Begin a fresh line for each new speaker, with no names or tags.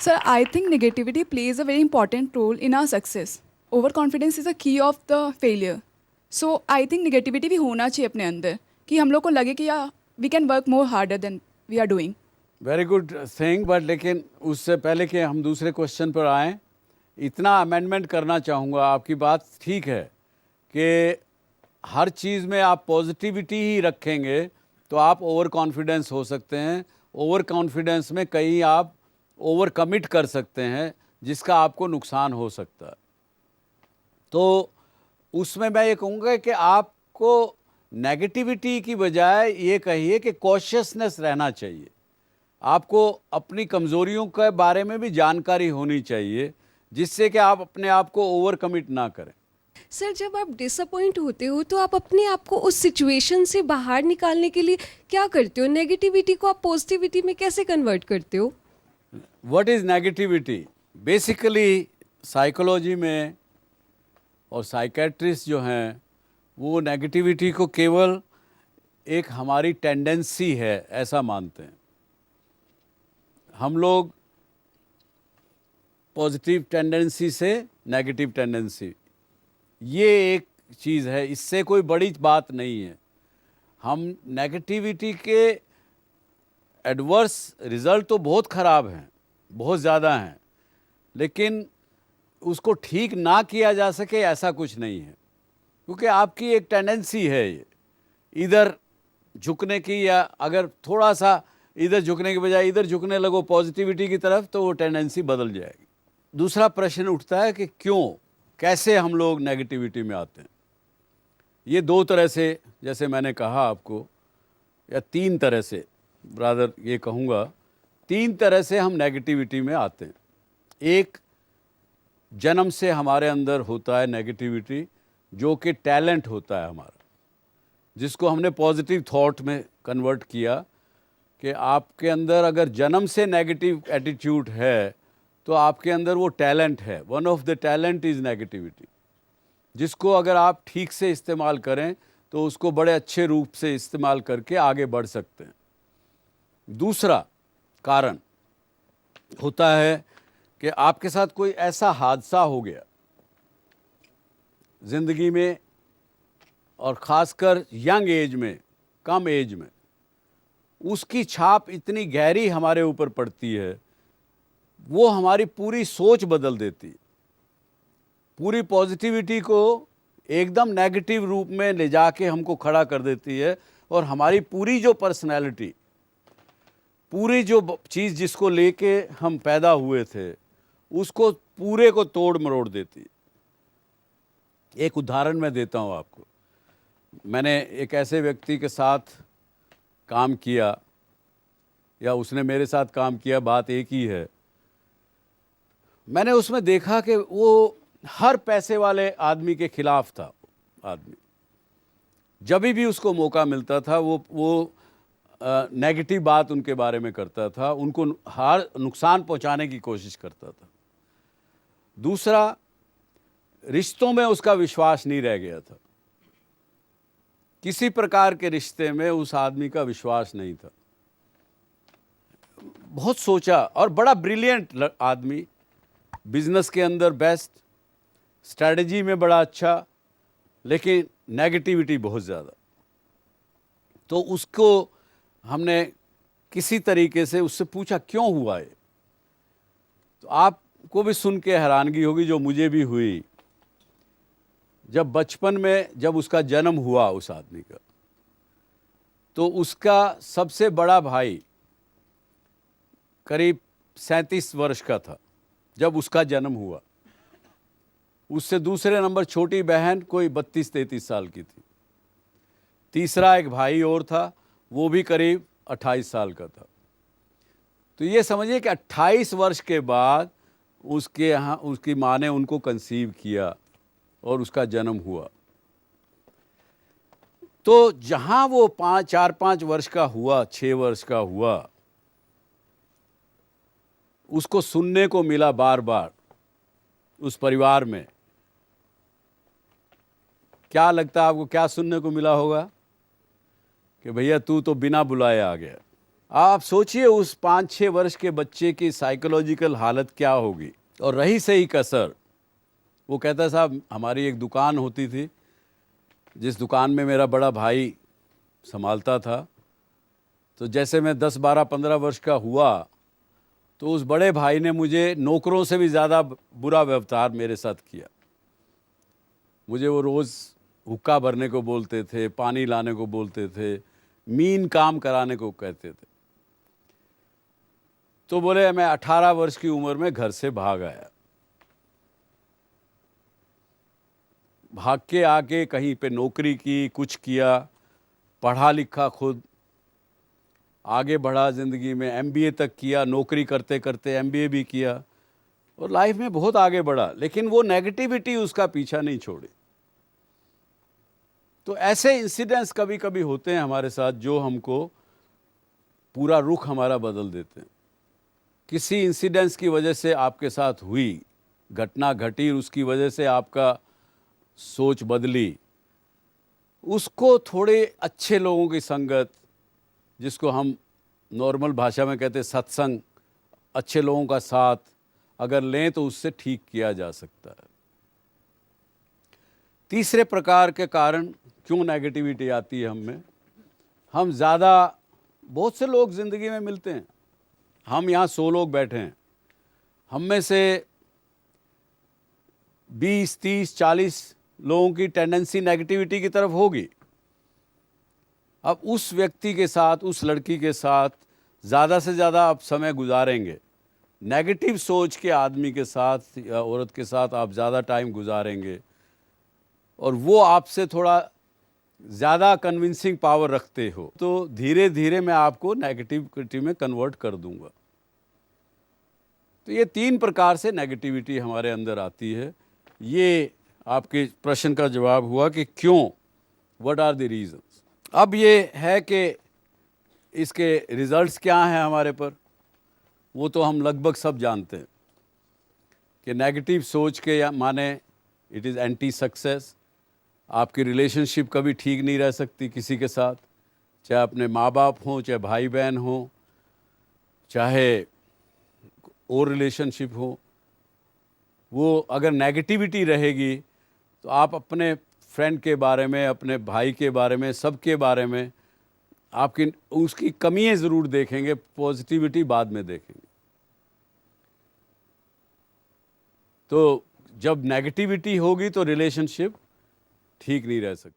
Sir, I think negativity plays a very important role in our success. Overconfidence is a key of the failure. So I think negativity भी होना चाहिए अपने अंदर कि हम लोग को लगे कि या we can work more harder than we are doing.
Very good thing, but लेकिन उससे पहले कि हम दूसरे क्वेश्चन पर आएँ, इतना अमेंडमेंट करना चाहूँगा। आपकी बात ठीक है कि हर चीज़ में आप पॉजिटिविटी ही रखेंगे तो आप ओवर कॉन्फिडेंस हो सकते हैं। ओवर कॉन्फिडेंस में कहीं आप ओवर कमिट कर सकते हैं जिसका आपको नुकसान हो सकता है। तो उसमें मैं ये कहूँगा कि आपको नेगेटिविटी की बजाय ये कहिए कि कॉशियसनेस रहना चाहिए। आपको अपनी कमज़ोरियों के बारे में भी जानकारी होनी चाहिए जिससे कि आप अपने आप को ओवर कमिट ना करें।
सर, जब आप डिसअपॉइंट होते हो तो आप अपने आप को उस सिचुएशन से बाहर निकालने के लिए क्या करते हो? नेगेटिविटी को आप पॉजिटिविटी में कैसे कन्वर्ट करते हो?
What is negativity? Basically psychology में और साइकेट्रिस्ट जो हैं वो नेगेटिविटी को केवल एक हमारी टेंडेंसी है ऐसा मानते हैं। हम लोग पॉजिटिव टेंडेंसी से नेगेटिव टेंडेंसी, ये एक चीज़ है, इससे कोई बड़ी बात नहीं है। हम नेगेटिविटी के एडवर्स रिज़ल्ट तो बहुत ख़राब हैं, बहुत ज़्यादा हैं, लेकिन उसको ठीक ना किया जा सके ऐसा कुछ नहीं है, क्योंकि आपकी एक टेंडेंसी है ये इधर झुकने की, या अगर थोड़ा सा इधर झुकने के बजाय इधर झुकने लगो पॉजिटिविटी की तरफ तो वो टेंडेंसी बदल जाएगी। दूसरा प्रश्न उठता है कि क्यों, कैसे हम लोग नेगेटिविटी में आते हैं। ये दो तरह से, जैसे मैंने कहा आपको, या तीन तरह से, ब्रादर ये कहूँगा, तीन तरह से हम नेगेटिविटी में आते हैं। एक, जन्म से हमारे अंदर होता है नेगेटिविटी, जो कि टैलेंट होता है हमारा, जिसको हमने पॉजिटिव थॉट में कन्वर्ट किया कि आपके अंदर अगर जन्म से नेगेटिव एटीट्यूड है तो आपके अंदर वो टैलेंट है। One of the talent is negativity, जिसको अगर आप ठीक से इस्तेमाल करें तो उसको बड़े अच्छे रूप से इस्तेमाल करके आगे बढ़ सकते हैं। दूसरा कारण होता है कि आपके साथ कोई ऐसा हादसा हो गया ज़िंदगी में, और ख़ासकर यंग एज में, कम एज में, उसकी छाप इतनी गहरी हमारे ऊपर पड़ती है, वो हमारी पूरी सोच बदल देती है। पूरी पॉजिटिविटी को एकदम नेगेटिव रूप में ले जाके हमको खड़ा कर देती है, और हमारी पूरी जो पर्सनैलिटी, पूरी जो चीज़ जिसको लेके हम पैदा हुए थे, उसको पूरे को तोड़ मरोड़ देती है। एक उदाहरण मैं देता हूँ आपको। मैंने एक ऐसे व्यक्ति के साथ काम किया, या उसने मेरे साथ काम किया, बात एक ही है। मैंने उसमें देखा कि वो हर पैसे वाले आदमी के खिलाफ था। आदमी जब भी उसको मौका मिलता था वो नेगेटिव बात उनके बारे में करता था, उनको हर नुकसान पहुंचाने की कोशिश करता था। दूसरा, रिश्तों में उसका विश्वास नहीं रह गया था। किसी प्रकार के रिश्ते में उस आदमी का विश्वास नहीं था। बहुत सोचा, और बड़ा ब्रिलियंट आदमी, बिजनेस के अंदर बेस्ट, स्ट्रैटेजी में बड़ा अच्छा, लेकिन नेगेटिविटी बहुत ज़्यादा। तो उसको हमने किसी तरीके से उससे पूछा क्यों हुआ ये। तो आपको भी सुन के हैरानगी होगी, जो मुझे भी हुई। जब बचपन में जब उसका जन्म हुआ उस आदमी का, तो उसका सबसे बड़ा भाई करीब 37 वर्ष का था जब उसका जन्म हुआ। उससे दूसरे नंबर छोटी बहन कोई 32-33 साल की थी। तीसरा एक भाई और था, वो भी करीब 28 साल का था। तो ये समझिए कि 28 वर्ष के बाद उसके यहाँ उसकी माँ ने उनको कंसीव किया और उसका जन्म हुआ। तो जहाँ वो 4-5 वर्ष का हुआ, 6 वर्ष का हुआ, उसको सुनने को मिला बार बार उस परिवार में। क्या लगता है आपको, क्या सुनने को मिला होगा? कि भैया तू तो बिना बुलाए आ गया। आप सोचिए उस 5-6 वर्ष के बच्चे की साइकोलॉजिकल हालत क्या होगी। और रही सही कसर, वो कहता साहब हमारी एक दुकान होती थी जिस दुकान में मेरा बड़ा भाई संभालता था, तो जैसे मैं 10, 12, 15 वर्ष का हुआ तो उस बड़े भाई ने मुझे नौकरों से भी ज़्यादा बुरा व्यवहार मेरे साथ किया। मुझे वो रोज़ हुक्का भरने को बोलते थे, पानी लाने को बोलते थे, मीन काम कराने को कहते थे। तो बोले मैं 18 वर्ष की उम्र में घर से भाग आया। भाग के आके कहीं पे नौकरी की, कुछ किया, पढ़ा लिखा खुद, आगे बढ़ा ज़िंदगी में, एमबीए तक किया, नौकरी करते करते एमबीए भी किया और लाइफ में बहुत आगे बढ़ा, लेकिन वो नेगेटिविटी उसका पीछा नहीं छोड़ी। तो ऐसे इंसिडेंट्स कभी कभी होते हैं हमारे साथ जो हमको पूरा रुख हमारा बदल देते हैं। किसी इंसिडेंट्स की वजह से आपके साथ हुई घटना घटी, उसकी वजह से आपका सोच बदली, उसको थोड़े अच्छे लोगों की संगत, जिसको हम नॉर्मल भाषा में कहते हैं सत्संग, अच्छे लोगों का साथ अगर लें तो उससे ठीक किया जा सकता है। तीसरे प्रकार के कारण क्यों नेगेटिविटी आती है हम ज़्यादा, बहुत से लोग ज़िंदगी में मिलते हैं, हम यहाँ 100 लोग बैठे हैं, हम में से 20, 30, 40 लोगों की टेंडेंसी नेगेटिविटी की तरफ होगी। अब उस व्यक्ति के साथ, उस लड़की के साथ ज़्यादा से ज़्यादा आप समय गुजारेंगे, नेगेटिव सोच के आदमी के साथ या औरत के साथ आप ज़्यादा टाइम गुजारेंगे और वो आपसे थोड़ा ज़्यादा कन्विंसिंग पावर रखते हो, तो धीरे धीरे मैं आपको नेगेटिविटी में कन्वर्ट कर दूंगा। तो ये 3 प्रकार से नेगेटिविटी हमारे अंदर आती है। ये आपके प्रश्न का जवाब हुआ कि क्यों, व्हाट आर द रीजंस। अब ये है कि इसके रिजल्ट्स क्या हैं हमारे पर, वो तो हम लगभग सब जानते हैं कि नेगेटिव सोच के या माने इट इज़ एंटी सक्सेस। आपकी रिलेशनशिप कभी ठीक नहीं रह सकती किसी के साथ, चाहे अपने माँ बाप हों, चाहे भाई बहन हों, चाहे और रिलेशनशिप हो। वो अगर नेगेटिविटी रहेगी तो आप अपने फ्रेंड के बारे में, अपने भाई के बारे में, सबके बारे में आपकी उसकी कमियां ज़रूर देखेंगे, पॉजिटिविटी बाद में देखेंगे। तो जब नेगेटिविटी होगी तो रिलेशनशिप ठीक नहीं रह सकती।